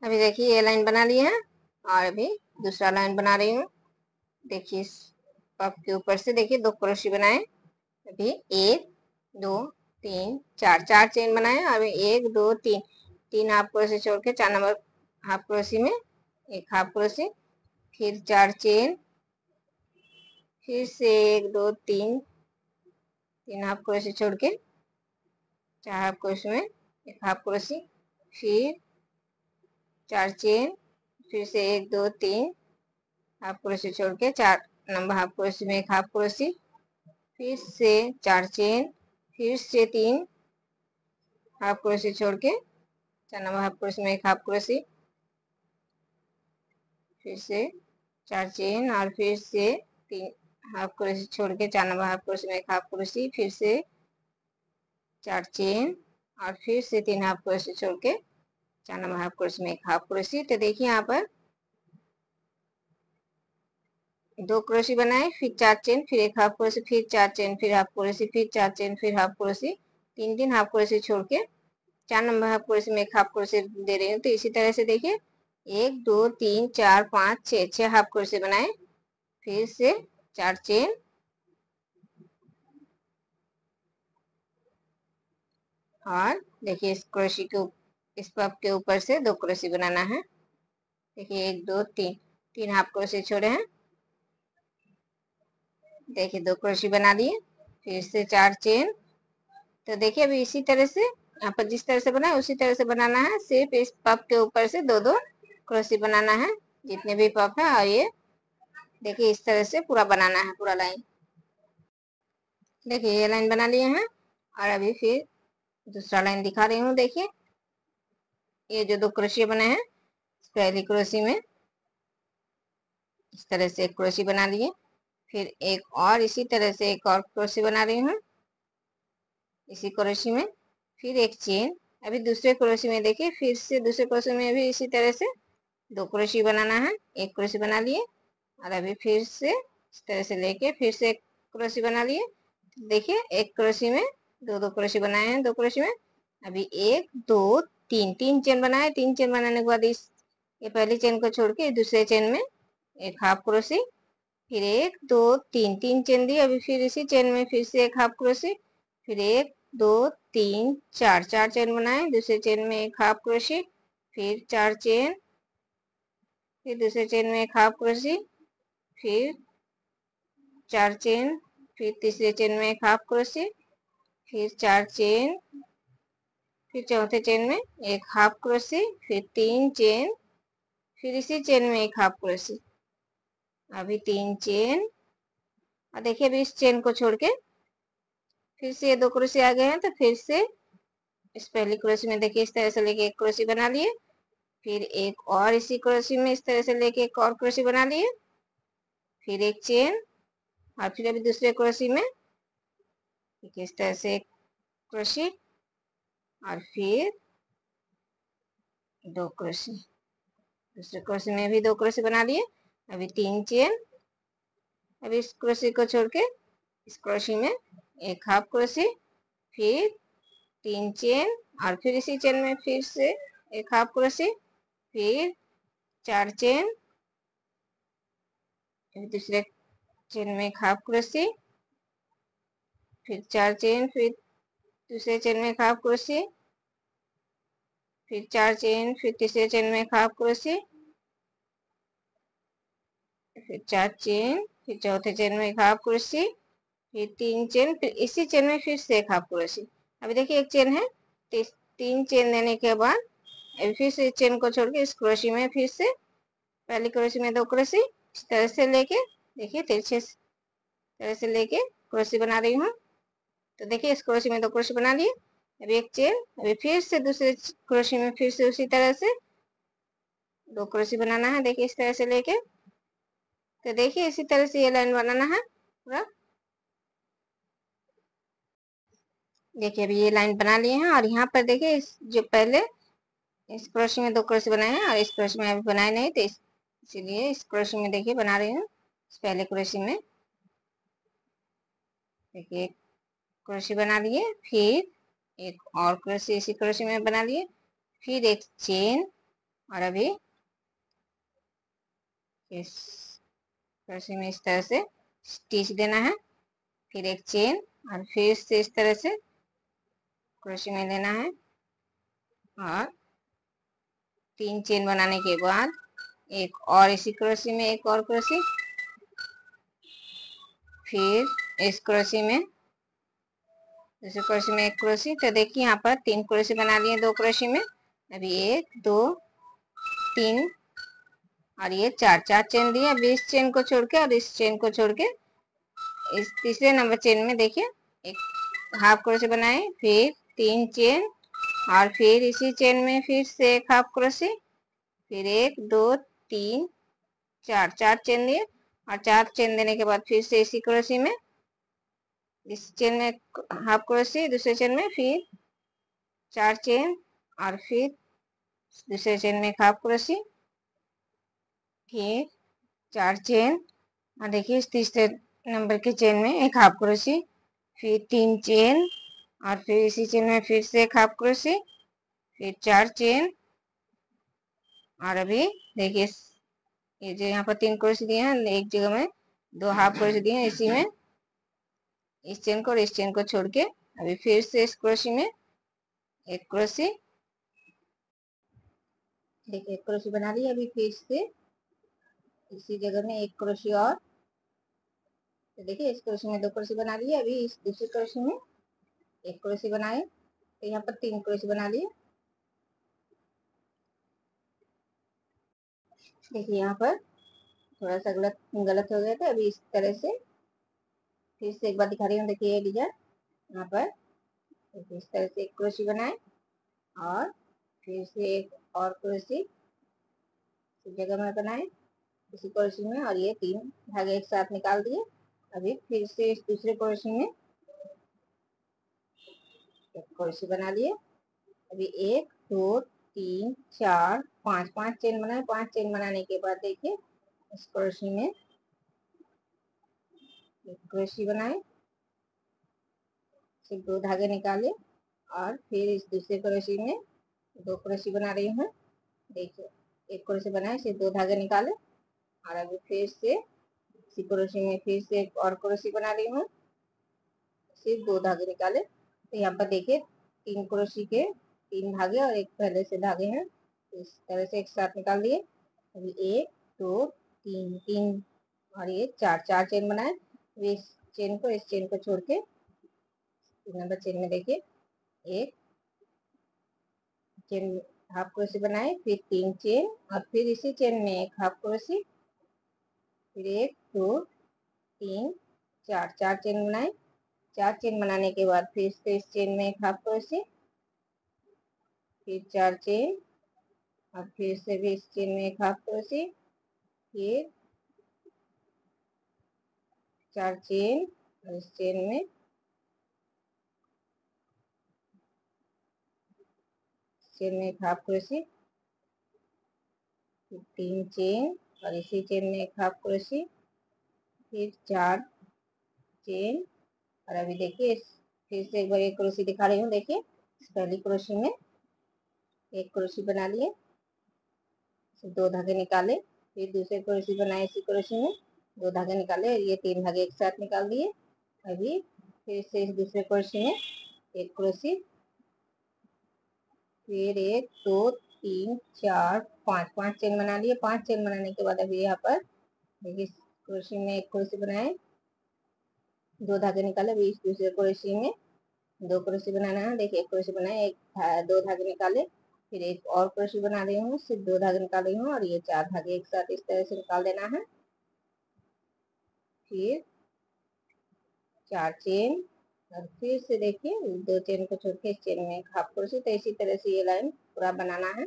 अभी देखिए ये लाइन बना लिए हैं और अभी दूसरा लाइन बना रही हूँ। देखिए इस पफ के ऊपर से देखिए 2 क्रोशे बनाए। अभी 1 2 3 4 चेन बनाए। अभी 1 2 3 हाफ क्रोशे छोड़ के 4 नंबर हाफ क्रोशे में एक हाफ क्रोशे, फिर 4 चेन, फिर से 1 2 3 हाफ क्रोशे छोड़ के 4 हाफ क्रोशे में एक हाफ क्रोशे, फिर 4 चेन, फिर से 1 2 3 हाफ क्रोशे छोड़ के 4 नंबर हाफ क्रोशे में एक हाफ क्रोशे, फिर से 4 चेन, फिर से 3 हाफ क्रोशे छोड़ के 4 नंबर हाफ क्रोशे में एक हाफ क्रोशे, फिर से 4 चेन और फिर से 3 हाफ क्रोशे छोड़ के 4 नंबर हाफ क्रोशे में एक हाफ क्रोशे, फिर से 4 चेन और फिर से 3 हाफ क्रोशे छोड़ के 4 नंबर हाफ क्रोशे में एक हाफ क्रोशे। तो देखिए यहाँ पर 2 क्रोशे बनाए, फिर 4 चेन, फिर एक हाफ क्रोशे, फिर 4 चेन, फिर हाफ क्रोशे, फिर 4 चेन, फिर हाफ क्रोशे, 3 हाफ क्रोशे छोड़ के 4 नंबर हाफ क्रोशे में एक हाफ क्रोशे दे रही हूँ। तो इसी तरह से देखिए 1 2 3 4 5 6 हाफ क्रोशे बनाए, फिर से 4 चेन और देखिए इस क्रोशे के इस पफ के ऊपर से 2 क्रोशे बनाना है। देखिए 1 2 3 हाफ क्रोशे छोड़े हैं। देखिए 2 क्रोशे बना लिए, फिर से 4 चेन। तो देखिए अभी इसी तरह से यहाँ पर जिस तरह से बनाए उसी तरह से बनाना है। सिर्फ इस पफ के ऊपर से 2 क्रोशे बनाना है जितने भी पफ है। और ये देखिए इस तरह से पूरा बनाना है, पूरा लाइन। देखिए ये लाइन बना लिए हैं और अभी फिर दूसरा लाइन दिखा रही हूँ। देखिए ये जो 2 क्रोशे बने हैं, पहली क्रोशे में इस तरह से एक क्रोशे बना लिए, फिर एक और इसी तरह से एक और क्रोशे बना रही हूँ इसी क्रोशे में, फिर एक चेन। अभी दूसरे क्रोशे में देखिए फिर से दूसरे क्रोशे में भी इसी तरह से 2 क्रोशे बनाना है। एक क्रोशे बना लिए और अभी फिर से इस तरह से लेके फिर से एक क्रोशे बना लिए। देखिए एक क्रोशे में 2 क्रोशे बनाए हैं, 2 क्रोशे में। अभी 1 2 3 चेन बनाए। 3 चेन बनाने के बाद इस ये पहली चेन को छोड़ के दूसरे चेन में एक हाफ क्रोशे, फिर 1 2 3 चेन दी। अभी फिर इसी चेन में फिर से एक हाफ क्रोशे, फिर 1 2 3 4 चेन बनाए। दूसरे चेन में एक हाफ क्रोशे, फिर 4 चेन, फिर दूसरे चेन में एक हाफ क्रोशे, फिर 4 चेन, फिर तीसरे चेन में एक हाफ क्रोशे, फिर 4 चेन, फिर चौथे चेन में एक हाफ क्रोशे, फिर 3 चेन, फिर इसी चेन में एक हाफ क्रोशे। अभी 3 चेन और देखिए अभी इस चेन को छोड़ के फिर से ये 2 क्रोशे आ गए हैं। तो फिर से इस पहली क्रोशे में देखिए इस तरह से लेके एक क्रोशे बना लिए, फिर एक और इसी क्रोशे में इस तरह से लेके एक और क्रोशे बना लिए, फिर एक चेन और फिर अभी दूसरे क्रोशे में इस तरह से एक क्रोशे और फिर 2 क्रोशे। दूसरे क्रोशे में भी 2 क्रोशे बना लिए। अभी 3 चेन। अभी इस क्रोशे को छोड़ के इस क्रोशे में एक हाफ क्रोशे, फिर 3 चेन और फिर इसी चेन में फिर से एक हाफ क्रोशे, फिर 4 चेन, फिर दूसरे चेन में एक हाफ क्रोशे, फिर 4 चेन, फिर दूसरे चेन में एक हाफ क्रोशे, फिर 4 चेन, फिर तीसरे चेन में एक हाफ क्रोशे, फिर 4 चेन, फिर चौथे चेन में एक हाफ क्रोशे, फिर 3 चेन, फिर इसी चेन में फिर से एक हाफ क्रोशे। अभी देखिए एक चेन है, 3 चेन देने के बाद अभी फिर से इस चेन को छोड़ के इस क्रोशे में फिर से पहली क्रोशे में 2 क्रोशे इस तरह से लेके देखिए तिरछे तरह से लेके क्रोशे बना रही हूँ। तो देखिए इस क्रोशे में 2 क्रोशे बना लिए। अभी एक चेन, अभी फिर से दूसरे क्रोशे में फिर से उसी तरह से 2 क्रोशे बनाना है। देखिए इस तरह से लेके, तो देखिए इसी तरह से ये लाइन बनाना है पूरा। देखिए अभी ये लाइन बना लिए हैं और यहाँ पर देखिए इस जो पहले इस क्रोशे में 2 क्रोशे बनाए हैं और इस क्रोशे में अभी बनाए नहीं, तो इसीलिए इस क्रोशे में देखिए बना रही हूँ। इस पहले क्रोशे में देखिए एक क्रोशे बना लिए, फिर एक और क्रोशे इसी क्रोशे में बना लिए, फिर एक चेन, और अभी इस क्रोशे में इस तरह से स्टिच देना है, फिर एक चेन और फिर से इस तरह से क्रोशे में लेना है और 3 चेन बनाने के बाद एक और इसी क्रोशे में एक और क्रोशे, फिर इस क्रोशे में दूसरे क्रोशे में एक क्रोशे। तो देखिए यहाँ पर 3 क्रोशे बना लिए 2 क्रोशे में। अभी 1 2 3 और ये 4 चेन दिए। अभी इस चेन को छोड़ के और इस चेन को छोड़ के इस तीसरे नंबर चेन में देखिए एक हाफ क्रोशे बनाए, फिर 3 चेन और फिर इसी चेन में फिर से एक हाफ क्रोशे, फिर 1 2 3 4 चेन दिए और 4 चेन देने के बाद फिर से इसी क्रोशे में इस चेन में हाफ क्रोशे, दूसरे चेन में फिर 4 चेन और फिर दूसरे चेन में एक हाफ क्रोशे, फिर 4 चेन और देखिए इस तीसरे नंबर के चेन में एक हाफ क्रोशे, फिर 3 चेन और फिर इसी चेन में फिर से एक हाफ क्रोशे, फिर 4 चेन और अभी देखिए ये जो यहाँ पर 3 क्रोशे दिए हैं, एक जगह में 2 हाफ क्रोशे दिए हैं, इसी में इस चेन को और इस चेन को छोड़ के अभी फिर से इस क्रोशे में एक क्रोशे, देखिए एक क्रोशे बना लिया। अभी फिर से इसी जगह में एक क्रोशे और, तो देखिए इस क्रोशे में 2 क्रोशे बना लिए। अभी इस दूसरे क्रोशे में एक क्रोशे बनाए, तो यहाँ पर 3 क्रोशे बना लिए। देखिए यहाँ पर थोड़ा सा गलत गलत हो गया था। अभी इस तरह से फिर से एक बार दिखा रही हूँ। देखिए ये डिजाइन यहाँ पर इस तरह से एक क्रोशे बनाए और फिर से एक और क्रोशे इस जगह में बनाए इसी क्रोशे में, और ये 3 धागे एक साथ निकाल दिए। अभी फिर से इस दूसरे क्रोशे में एक क्रोशे बना लिए। अभी 1 2 3 4 5 चेन बनाए। 5 चेन बनाने के बाद देखिए इस क्रोशे में एक क्रोशे बनाए, सिर्फ 2 धागे निकाले और फिर इस दूसरे क्रोशे में 2 क्रोशे बना रही हूँ। देखिए एक क्रोशे बनाए, सिर्फ 2 धागे निकाले और अभी फिर से इसी क्रोशे में फिर से एक और क्रोशे बना रही हूँ, सिर्फ 2 धागे निकाले। तो यहाँ पर देखिए 3 क्रोशे के 3 धागे और एक पहले से धागे हैं, इस तरह से एक साथ निकाल दिए। अभी 1 2 3 3 और ये 4 चेन बनाए। अभी इस चेन को इस चेन को छोड़ के 3 नंबर चेन में देखिए एक चेन हाफ क्रोशे बनाए, फिर 3 चेन और फिर इसी चेन में एक हाफ क्रोशे, फिर 1 2 3 4 चेन बनाए। 4 चेन बनाने के बाद फिर से इस चेन में एक हाफ क्रोशे, फिर 4 चेन और फिर से भी इस चेन में एक हाफ क्रोशे, फिर 4 चेन और इस चेन में एक हाफ क्रोशे, फिर 3 चेन और इसी चेन में एक हाफ क्रोशे, फिर 4 चेन और अभी देखिए फिर से एक बार एक क्रोशे दिखा रही हूँ। देखिए इस पहली क्रोशे में एक क्रोशे बना लिए, 2 धागे निकाले, फिर दूसरे क्रोशे बनाए, इसी क्रोशे में 2 धागे निकाले, ये 3 धागे एक साथ निकाल दिए। अभी फिर से इस दूसरे क्रोशे में एक क्रोशे, फिर 1 2 3 4 5 चेन बना लिए। 5 चेन बनाने के बाद अभी यहाँ पर देखिए क्रोशे में एक क्रोशे बनाए, 2 धागे निकाले। अभी इस दूसरे क्रोशे में 2 क्रोशे बनाना है। देखिए एक क्रोशे बनाए, 2 धागे निकाले, फिर एक और क्रोशे बना रही हूँ, सिर्फ 2 धागे निकाल रही हूँ और ये 4 धागे एक साथ इस तरह से निकाल देना है। फिर 4 चेन और फिर से देखिए 2 चेन को छोड़ के इस चेन में एक हाफ क्रोशे। तो इसी तरह से ये लाइन पूरा बनाना है।